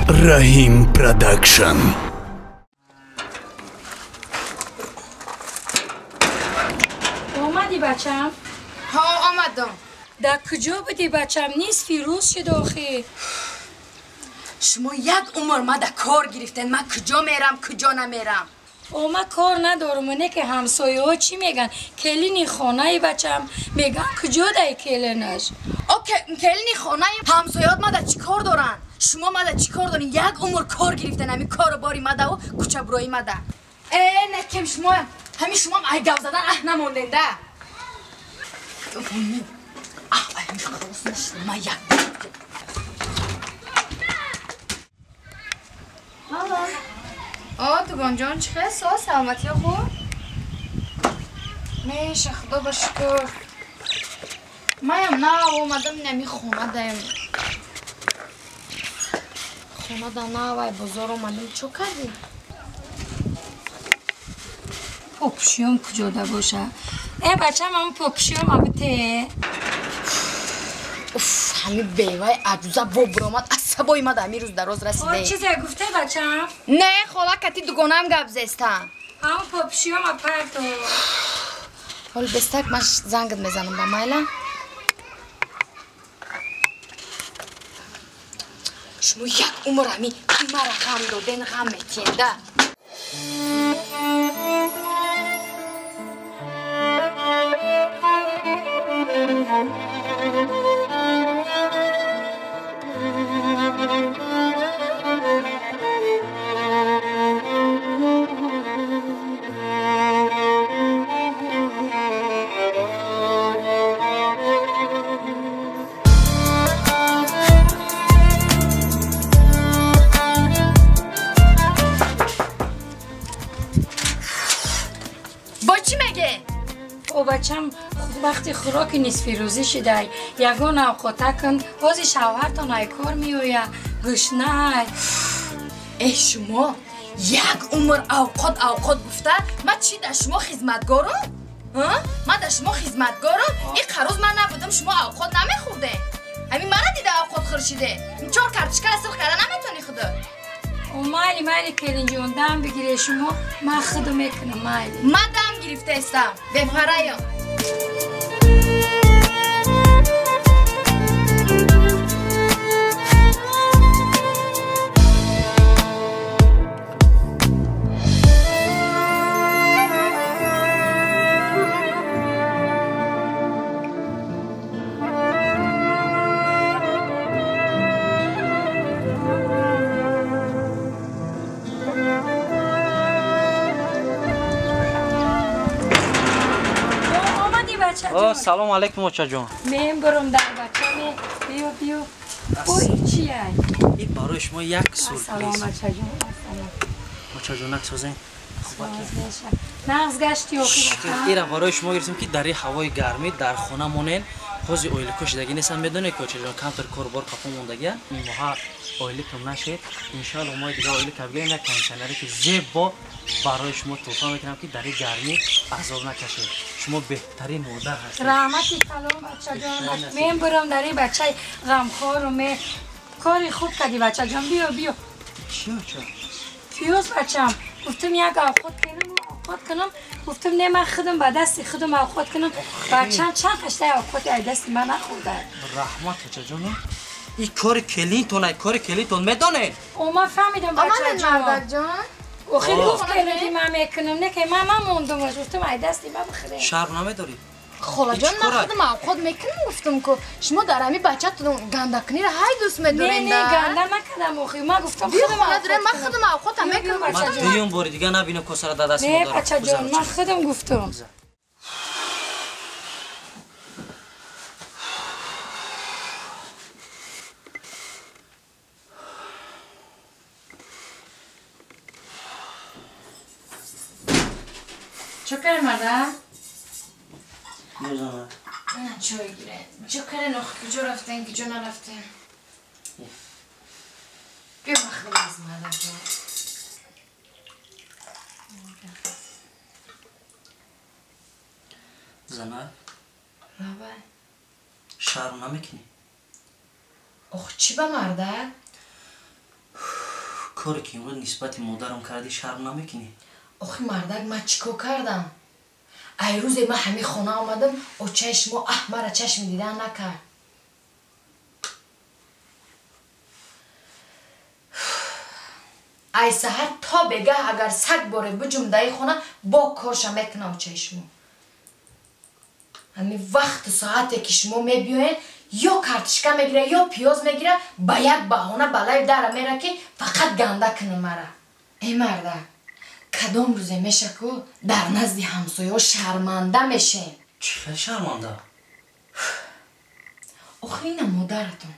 Rahim Production. اومدی بچم؟ ها آمدم. در کجا بودی بچم؟ نیست فیروز شد آخه. شما یک عمر ما در کار گرفتین، من کجا میرم کجا نمیرم. ما کار ندارم. اونه که همسایه ها چی میگن؟ کلینی خانه بچم میگن کجا دای کلینش؟ کلینی خانه همسایهات ما در چی کار دارن؟ شما ما در چی کار دارین؟ یک عمر کار گرفتین، همین کار باری ما در و کوچه برای ما در. نکم شما همین شما ای گو زدن نموندین ده. همین خلاص نشد ما یک دوگان جان چه خیلی سلامتی خوب؟ میشه خدا با شکر. مایم نه اومدم نمی خونه دایم. خونه دا نه وای بزار اومدم چو کردی؟ پاپشیوم کجا دا باشه؟ بچم همون پاپشیوم هم بته؟ همین بیوه عجوزه بابرامد عصبای ما در روز دراز رسیده. چیزی گفته بچم؟ نه خاله کتی دوگانه هم گپ زستم. همون پاپشیوم هم پرتو. حال بستک من زنگت میزنم با مایلا. شما یک عمر همی مرا غم دادین غم میتینده. بچم وقتی خوراک نیست فیروزی شده یگان اوقاته کن بازی شوهرتان های کار میویه گشنه. شما یک عمر اوقات گفته من چی در شما خدمتگارم؟ من در شما خدمتگارم؟ این قروز من نبودم شما اوقات نمیخورده. همین من دیده اوقات خورشیده این چهار کارتشکر اصل کرده نمیتونی خدا. مالی کلین جون دم بگیره شما من خودو میکنم مالی. من دم گرفته استم بپرایم. سلام علیکم بچه جان. من برم در بچه بیو اوی چیه؟ این برای شما یک سور سلام بچه جان. بچه جان نکسازین. نغز گشتی آخی بچه. ایره برای شما گرفتیم که در هوای گرمی در خانه مونین خوزی اویل کشیدگی نیستم میدونه که بچه جان کمتر کاربار قفا موندگی این ماه اویل کم نشید انشالله ما دیگه اویل کم بگیریم یک کانسنری که زیبا برای شما توفا میکنم که در گرمی عذاب نکشید. شما بهترین مادر هستید. رحمتی سلام بچه جان. من برم در این بچه غمخوار و من کاری خوب کردی بچه جان. بیا چیه؟ فیوز بچم گفتم یک اوقات کنم گفتم نه من خودم با دست خودم اوقات کنم بچم چند خشته اوقات ای دست من نخورده. رحمت بچه جان این کار کلیتون میدونین؟ من فهمیدم بچه جان. خیلی گفت که من میکنم نه که من موندم گفتم ای دستی من بخیره. شرم نمیداری؟ خاله جان من خودم اوقات میکنم گفتم که شما در همی بچه تون گندکنی را های دوست میدارین. نه گنده نکردم اخی من گفتم خودم اوقات کنم. من خودم اوقات هم میکنم بچه جان. دیگه باری دیگه نبینم کسر در دست نه بچه جان من خودم گفتم. چکر مادر؟ میزنم نه چای گیره چکر نخ کجا رفتین کجا نرفتین بیا مخدم از مادر جان. زنه رابع شرم نمیکنی؟ چی با مرده؟ کاری که امروز نسبت مادرم کردی شرم نمیکنی؟ آخه مردک من چیکار کردم؟ ای روز من همین خانه آمدم و چشم مرا چشم دیدن نکرد. ای سحر تا بگه اگر 100 باره بجم در خانه با کارشم میکنم چشمو. همین وقت ساعتی که شما میبیاین یا کارتشکا میگیره یا پیاز میگیره با یک بهانه بالای در میره که فقط گنده کنه مرا. ای مردک کدام روزه میشه که در نزد همسایه شرمنده میشین؟ چه شرمنده؟ آخه این مادرتون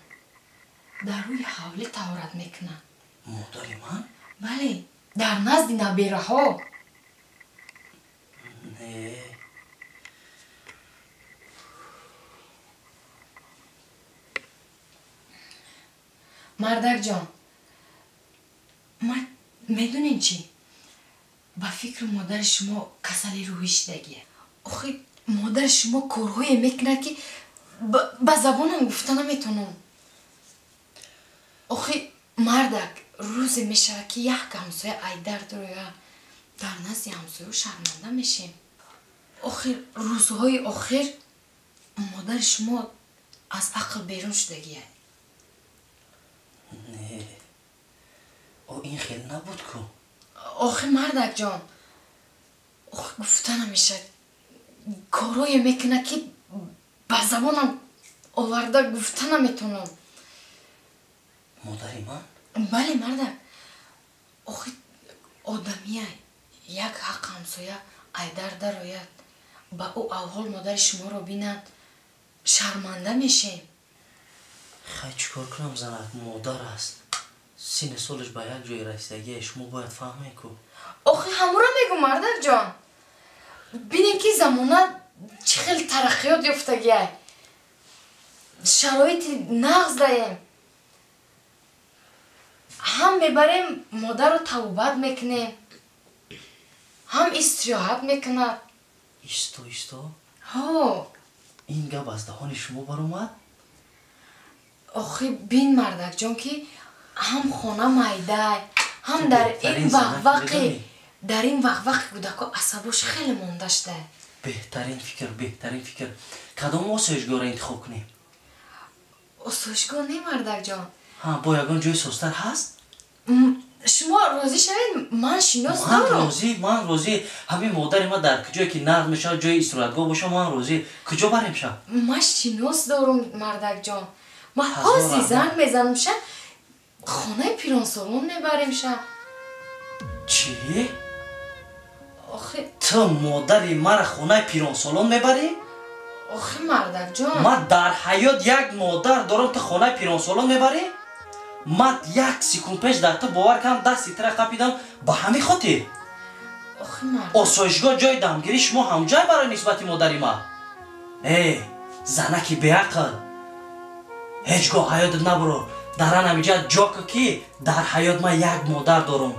در روی حوله تهارت میکنن. مادری من؟ بله در نزد نبیره ها. نه مردک جان من میدونین چی؟ با فکر مادر شما کسل رویشتگیه. آخه مادر شما کارهایی میکنه که با زبانم گفته نمیتونم. آخه مردک روزی میشه که یک همسایه ایدر داره در نزد همسایه شرمنده میشیم. آخر روزهای آخر مادر شما از عقل بیرون شدگیه. نه او این خیلی نبود که. آخه مردک جان آخه گفته نمیشه کارایی میکنه که با زبانم آورده گفته نمیتونم. مادری من؟ بله مردک آخه آدمیه یک حق همسایه ایدر در آید با او اول مادر شما رو بیند شرمنده میشه. خیلی چکار کنم زنک مادر است. سین سالش با یک جای رسیدگی شما باید فهمه که. آخه همون را میگو مردک جان بینین که زمانه چه خیلی ترقیات یافتگیه شرایط نغز داریم هم میبریم مادر رو توبت میکنیم هم استراحت میکنه. ایستا ها این گپ از دهان شما برآمد؟ آخه بین مردک جان که هم خانه مایده هم در این وقت کودکا عصباش خیلی مونده شده. بهترین فکر کدام آسایشگاه را انتخاب کنیم؟ آسایشگاه نه مردک جان. ها با یگان جای سوستر هست؟ شما راضی شوید من شناس من دارم. من راضی همین مادر ما در کجایی که نقد میشه جای استراحتگاه باشه من راضی. کجا بریم شب؟ من شناس دارم مردک جان. من حاضی زنگ میزنم شب خانه پیران سالون میبریم شب. چی؟ آخه تو مادری مرا خانه پیران سالون میبری؟ آخه مردک جان من در حیات یک مادر دارم تو خانه پیران سالون میبری؟ من یک سکون پیش در تو باور کردم دستی تره قپیدم با همین خاطر. آخه مردک آسایشگاه جای دمگیری شما هم جای برای نسبت مادری ما. ای زنکی بیعقل هیچگاه حیات نبرو در نمیجا جا که در حیات من یک مادر دارم.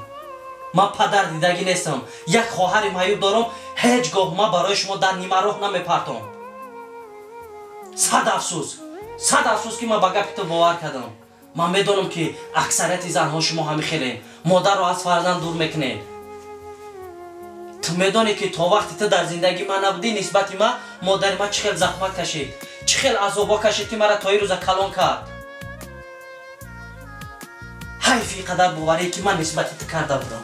من پدر دیدگی نیستم یک خواهر معیوب دارم هیچگاه من برای شما در نیمه راه نمیپرتم. صد افسوس که من با گپ تو باور کردم. من میدونم که اکثریت زنها شما همین خیلی مادر رو از فرزند دور میکنین. تو میدونی که تا وقتی تو در زندگی من نبودی نسبت من مادر من چه خیلی زحمت کشید چه خیلی عذابا کشید که مرا تا این روز کلان کرد. حیفی قدر باوری که من نسبت تو کرده بودم.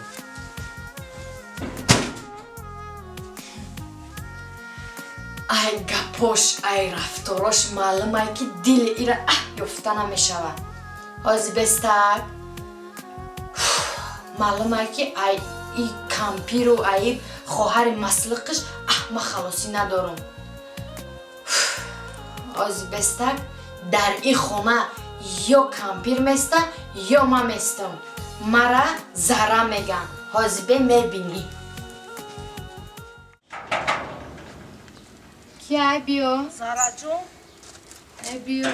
ای گپاش ای رفتاراش معلومه که دل ایره یافته نمیشود. حاضی بستک معلومه که ای کمپیر و ای خواهر مسلقش ما خلاصی ندارم. حاضی بستک در این خونه یا کمپیر میسته یا من میستم. مرا زهره میگن. حاضی به میبینی کی ای بیو؟ Zara John, ای بیو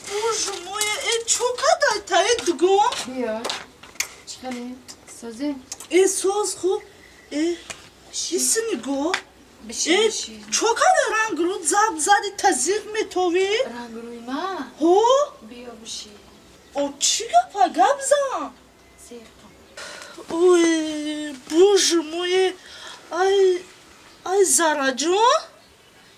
Боже мой, чокадай тае дугон. بیو چخلی سازی؟ Соз хуб. Исини го. بشی Чокадай рангру заб зади тазиқ метови. رنگ روی ما Ҳо? بیا بشی О, чига погабза? Ой, боже мой. Ай, Зараджон.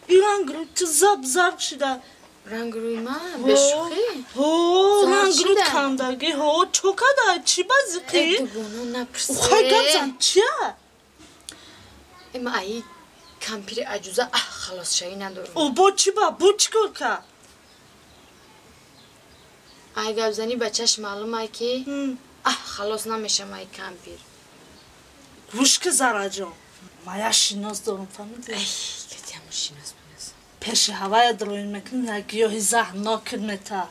Ирангру, ты забзар чида. Рангруй ма, бешухи? О, Зар рангру чида? кандаги, о, чокада, чи базики? Дугону напрсе. Ухай габзан, чия? Эма ай кампири аҷуза халос шаи надорум. О, бо чи ба, бо чи кор ка? Ай гапзани ба чашм маълум ай ки халос намешам ай кампир. Гӯш ки Зараҷон, мая шинос дорам, фаҳмидӣ? Катиам шинос бинас. Пеши ҳавая дроин мекунем, як гиёҳи заҳрнокин мета.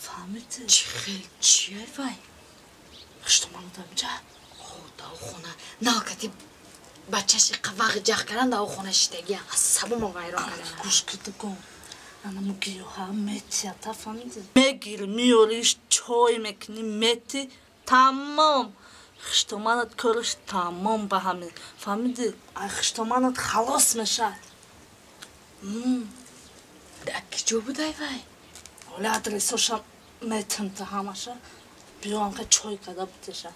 Фаҳмидӣ? Чӣ хел чӣ ай вай? Хиштоман будам ҷа? Дав хона. Накати бачаши қавағи ҷах кардан дав хона шитагия. Асабумо вайрон кардан. Гӯш ки дугон. Анаму гиёҳа метията, фаҳмидӣ? Мегири, миёриш, чой мекунӣ, метӣ, тамом. Хиштоманат кориш тамом ба ҳамин. Фаҳмидӣ? Ай хиштоманат халос мешавад. Дар киҷо буд ай вай? Оли адресошам метинта ҳамаша. Биёам ка чой када бутеша.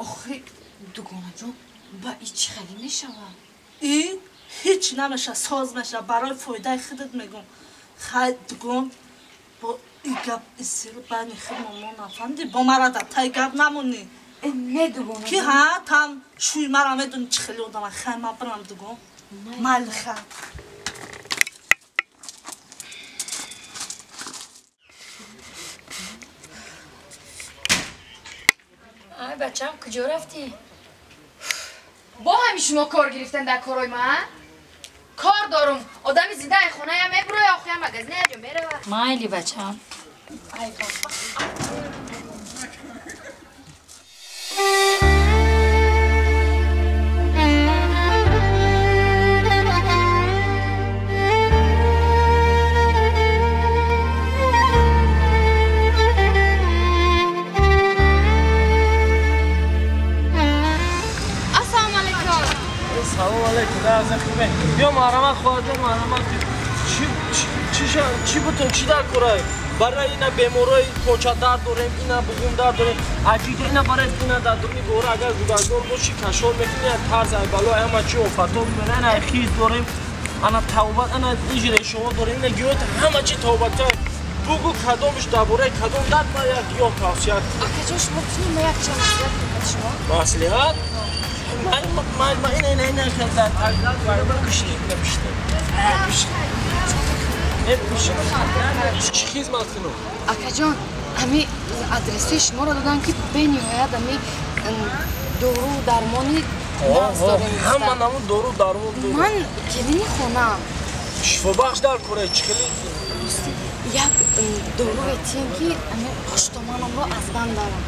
Охи дугонаҷон ба и чӣ хеле мешавад? И ҳеҷ намеша, соз меша, барои фоидаи худат мегӯм. Хай дугон бо и гап исиро байни худ мамонам, фаҳмидӣ? Бо мара дар тай гап намонӣ. Не дугонаҷон. Ки ҳа там шӯи мара медони чӣ хеле одама. Хай ман бирам дугон. Майли хай. ай бачам куҷо рафтӣ? бо ҳами шумо кор гирифтан дар корои ман? кор дорум. одами зиндаи хонаям мебурои охоя магазини аҷо меравад. майли бачам. Салом алейкум, дарза хубе. Бё марҳамат хоҳаҷон, марҳамат. Чӣ бутун, чӣ дар корай? Барои ина беморои почадар дорем, ина буғумдар дорем. Аҷиҷа ина барои ина дар дуни гора агар гудаздор боши кашор мекунӣ, тарз ай бало ҳама чи офатоб мера, ина хиз дорем. Ана тавбат, ана иҷре шумо дорем, ина гиёҳ ҳама чи тавбатка. Бугу кадомш дар бораи кадом дар ба як гиёҳ тавсия. акаҷон шумо битунем ма як чанд маслиҳат кунед шумо? Маслиҳат? Ман ина дар таглат вайрон кушти напишта. Чӣ хизмат кунам? акаҷон ҳами адресаи шуморо додам ки бениҳоят ҳами дору дармони нағз дорем. Ҳама наму дору дармон дорем. ман келини хонам. Шифобахш дар кора чӣ хеле? як дору ветием ки ҳами хуштоманамро аз бан дарам.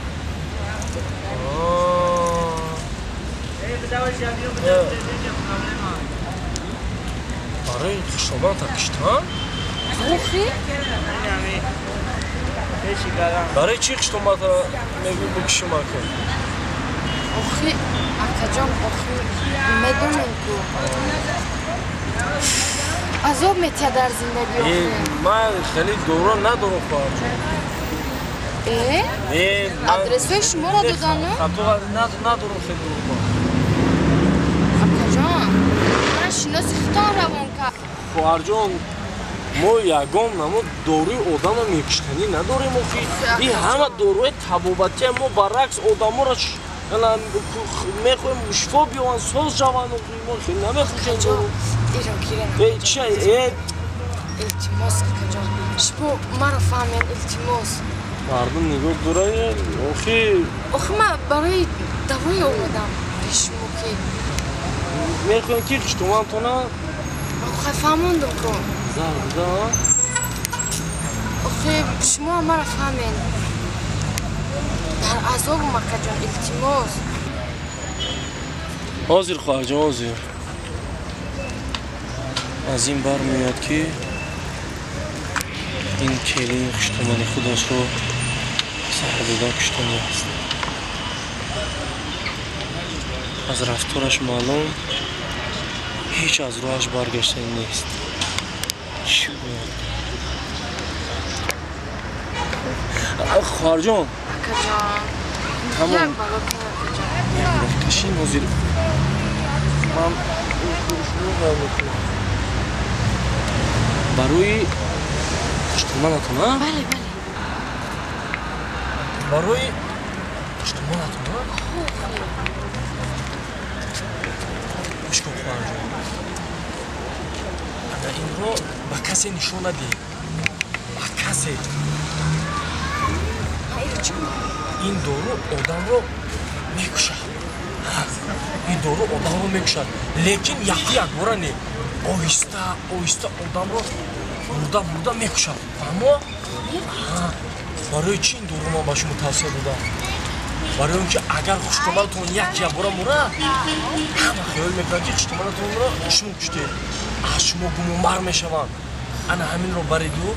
барои хуштоман такиштан? охи барои чӣ хуштомата мегӯ бикишам ака? охи акаҷон охи медонем ку азоб метиҳад дар зиндагӣ охи. ман хеле дора надорам хоҳарҷон. адресаи шуморо додану? надорам хеле дора. акаҷон ман шиноси хитон равон кард. хоҳарҷон мо ягон намо доруи одама мекиштанӣ надорем охи. И ҳама доруи табобатия мо баръакс одаморо мехоҳем шифо биёванд, соз шаванд охи. мо хеле намехӯшем дору. иро гирем чӣ илтимос акаҷон шумо маро фаҳмед илтимос. мардум нигоҳ дорае охи. охи ман барои давое омадам пеш шумо ки мехоҳем ки хуштомантона охи фаҳмондам ку зарда. охи шумо маро фаҳмед дар азобум акаҷон илтимос. ҳозир хоҳарҷон ҳозир. аз ин бармеояд ки ин келини хуштомани худашро заҳр дода куштанааст. аз рафтораш маълум ҳеҷ аз роҳаш баргаштани нест. чӣ бояд? خواهر جان اکا جان تمام. یک بابا که اکا جان قشنگ وزیر من شروع میکنم برای پشتمانتون ها؟ بله بله برای پشتمانتون ها؟ گوش کن خواهر جان اگر این رو به کسی نشون ندی به کسی این دارو آدم رو میکشد این دارو آدم رو میکشد لیکن یکی یک باره نه آهسته آهسته آدم رو مرده میکشد اما برای چی این دارو من به شما توصیه دادم برای اینکه اگر خشکمالتون یک باره موره همه خیال میکنن که خشکمالتون رو شما کشتید از شما گمانبر میشوند انا همین رو برای دو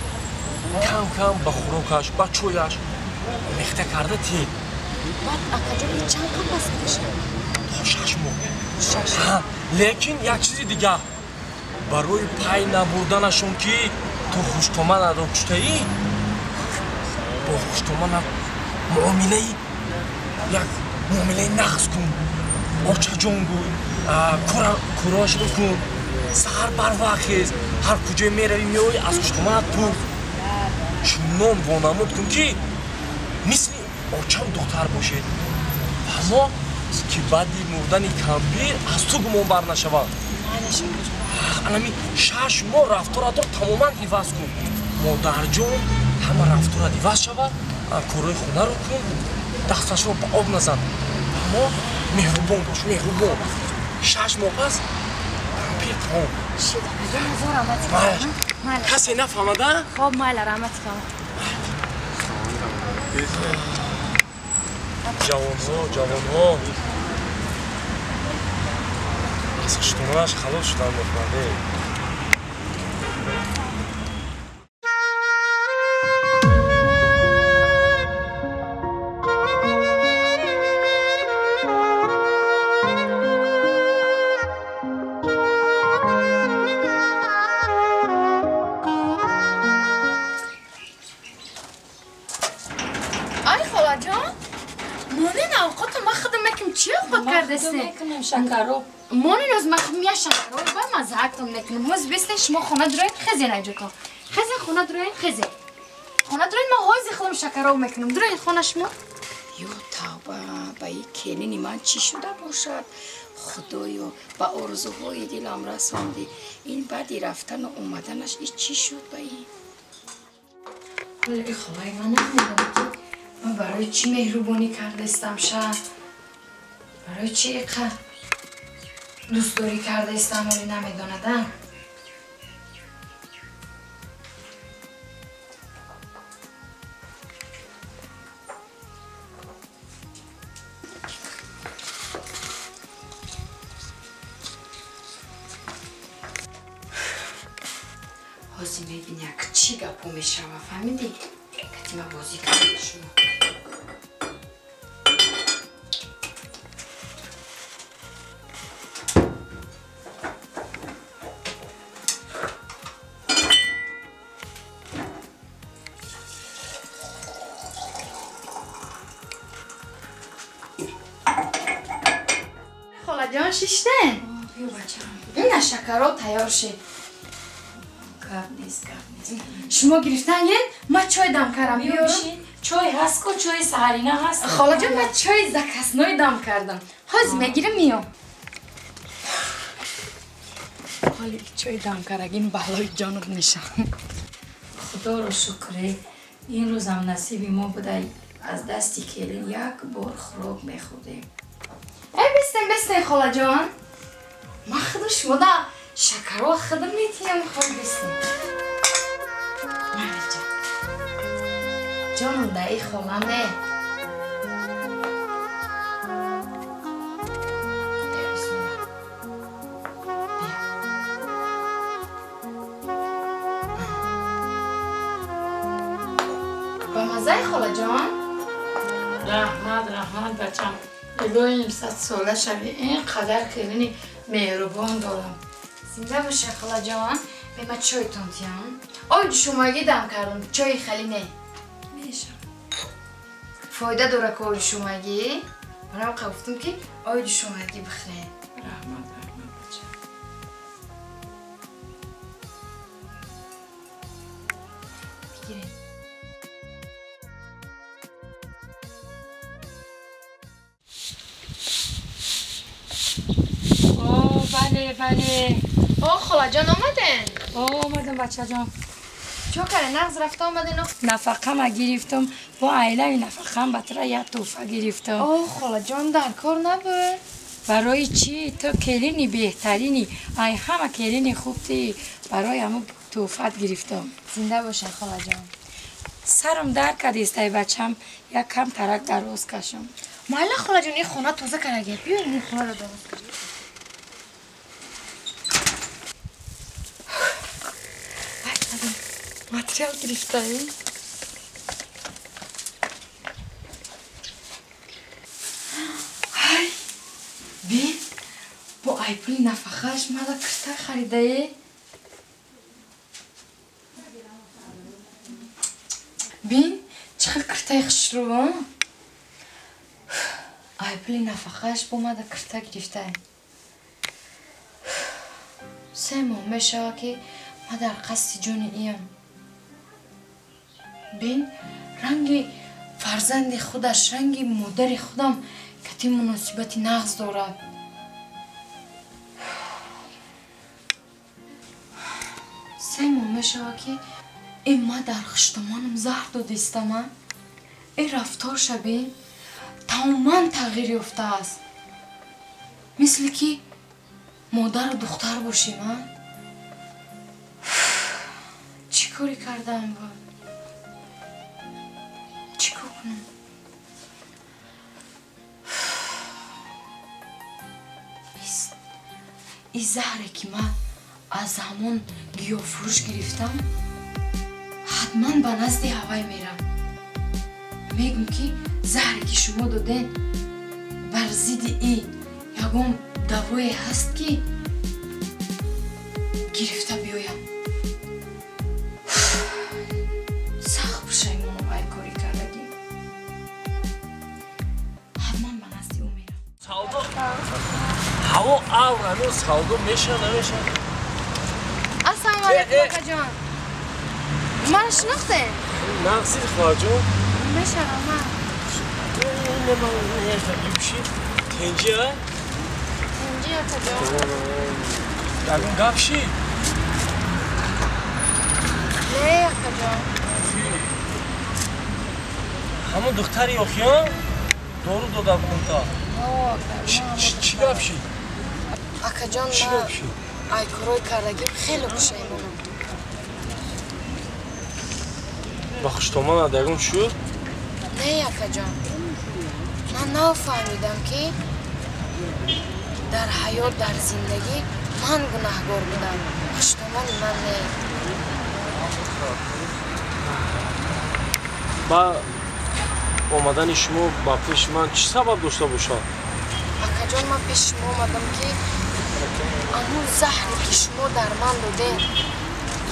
کم کم به خوراکش به چویش میخته کرده تی بعد اکا جان این چند کم بس میشه؟ تا 6 ماه لیکن یک چیزی دیگه برای پای نبردنشون که تو خوشتومن رو کشته ای با خوشتومن معامله یک معامله نقص کن آچه جان گوی کراش بکن سهر بر وقت خیز هر کجای میروی میوی از خوشتومنت پول چونان وانمود کن که مثل آچه دختر باشید اما که بعدی مردن کمپیر از تو گمان بر نشود الان 6 ماه رفتارات رو تماما عوض کن مادر جان همه رفتارات عوض شود کارهای خونه رو کن دستش رو به آب نزن اما مهربان باش مهربان 6 ماه پس کمپیر تمام شید اکا جان هزار رحمت کنم کسی نفهمده؟ خب مال رحمت کنم جوان ها از خشتومنش خلاص شدن مفرده آی خاله جان مانین اوقات ما خودم میکنم چی اوقات کردسته؟ میکنم شکرو مانین از مخمیه شکرو با مزاقتون میکنم موز بیستن شما خونه دروین خزین اینجا تا خزین خونه دروین خزین خونه دروین ما هایزی خودم شکرو میکنم دروین خونه شما یو توبه با این کلینی من چی شده باشد خدایا با آرزوهای دلم رساندی این بعدی رفتن و اومدنش این چی شد با این ولی خواهی من نمیدونم که من برای چی مهربانی کردستم شد برای چی اینقدر دوست داری کردستم ولی نمیدوندم حاضی میگین یک چی گپو میشه و فهمیدی؟ کتی ما بازی کرده شما خاله جان شیشته؟ بیا بچه‌م این شکرها تیار شد گپ نیست شما گرفتن گین ما چای دم کردم بیارم بیارم چای هست کو چای سهرینه هست خاله جان من چای زکسنوی دم کردم حاض میگیرم میام حالی چای دم کردگین بالای جانت میشم خدا رو شکره این روز هم نصیبی ما بوده از دستی کلین یک بار خوراک میخوردیم ای بستین خاله جان ما خودم شما دا شکرها خودم میتیم خود بستین مالی جان جانم دا ای خالمه با مزه خاله جان رحمت بچم الهی این 100 ساله شوی اینقدر کلینی مهربان دارم زنده باشه خاله جان به ما چای تانتیان آی شما اگه دم کردم چای خالی نه میشم фоида дора ки оби шумагӣ. Манам гуфтам ки оби шумагӣ бихӯред. раҳмат бача. Бигиред. بله خالاجان آمدن. اومدم بچه جان. چو کاره نغز رفته آمدن؟ نفقه ما گرفتم با عائله نفقه بطره یک توفه گرفتم. خالاجان در کار نبود. برای چی؟ تو کلینی بهترینی. ای همه کلینی خوبی برای همون توفت گرفتم. زنده باشن خالاجان. سرم درد کرد استای بچم یک کم ترک دراز کشم. مالا خالاجان این خونه تازه کرده. بیا این خونه رو درست کن. ماتریال گرفته ای؟ های بین با ایپلی نفخهش مالا کرته خریده ای؟ بین چقدر کرته خوش رو ایپلی نفخهش با مالا کرته گرفته ای 3 ماه میشه که ما در قصد جون ایم بین رنگ فرزند خودش رنگ مادر خودم کتی مناسبت نغز دارد 3 ماه میشه که این ما در خشتمانم زهر دادستم این رفتار شبین تماما تغییر یافته است مثل که مادر و دختر باشیم چی کاری کردم با چی کار کنم این زهره که من از همون گیاه فروش گرفتم حتما به نزد هوای میرم میگم که زهره که شما دادین بر ضد این یگم دوایی هست که گرفته بیایم سخت پشیمونم ای کاری کردگی حتما به نزد او میرم سودا هوا هنوز سودا میشه نمیشه السلام علیکم کاکا جان من شناخته نقصی خواجون میشه من نه بشی تنجی ها اینجی کاکا جان دارم گپشی نه کاکا جان همون دختری اخیان دارو داده بودم تا چی گپشی کاکا جان چی من گپشی ای کارای کردگیم خیلی پشیمونم با خشتمان ادگون شد نه کاکا جان من نفهمیدم که در حیات در زندگی من گناهگار بودم پشتمان من نه با آمدن شما با پیش من چی سبب داشته باشه؟ کاکا جان من پیش شما آمدم که همون زهری که شما در من دادین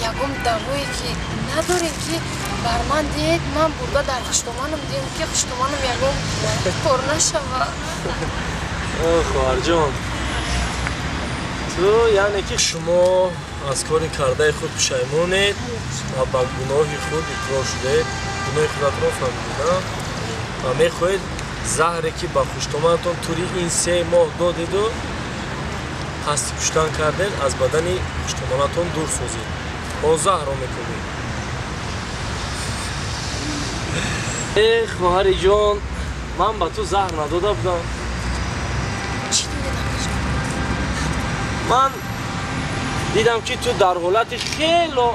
یکم دوایی که نداریم که بر من دید من برده در خشتمانم دیم که خشتمانم یکم پر نشود خواهر جان تو یعنی که شما از کار کرده خود پشیمونید و با گناه خود اقرار شدید گناه خودت را فهمیدید و میخواهید زهری که با خشتمانتون توری این 3 ماه دادید و قصد کشتن کردین از بدن خشتمانتون دور سازید با زهر را میکنید ای خواهر جان من با تو زهر نداده بودم چی دیدن من دیدم که تو در حالت خیلی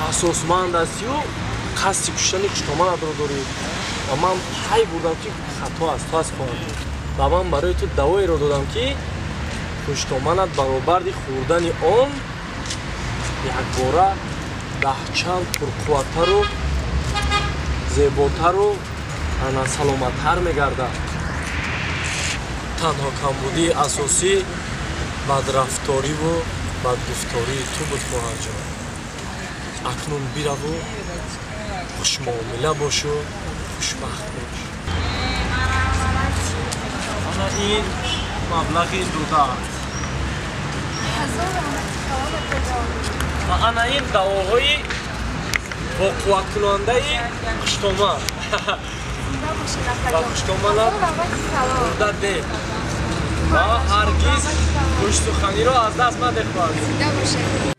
حساسمند هستی و قصد کشتن خشتمانت رو داری و من پی بردم که خطا است تو از خواهد و من برای تو دوایی رو دادم که خشتمانت برآورد خوردن آن یک باره 10 چند پرقوت‌تر و زیباتر و سلامت‌تر می‌گردد تنها کمبودی اساسی بدرفتاری و بدگفتاری تو بود خواهر جان اکنون بیرو و خوش معامله باشو хушбахт бош. Ана ин маблағи дудат. Ана ин давоҳои воқеъакунандаи хуштома. Ва хуштоманат бурда де. Ва ҳаргиз гӯшт суханиро аз даст надехоҳад.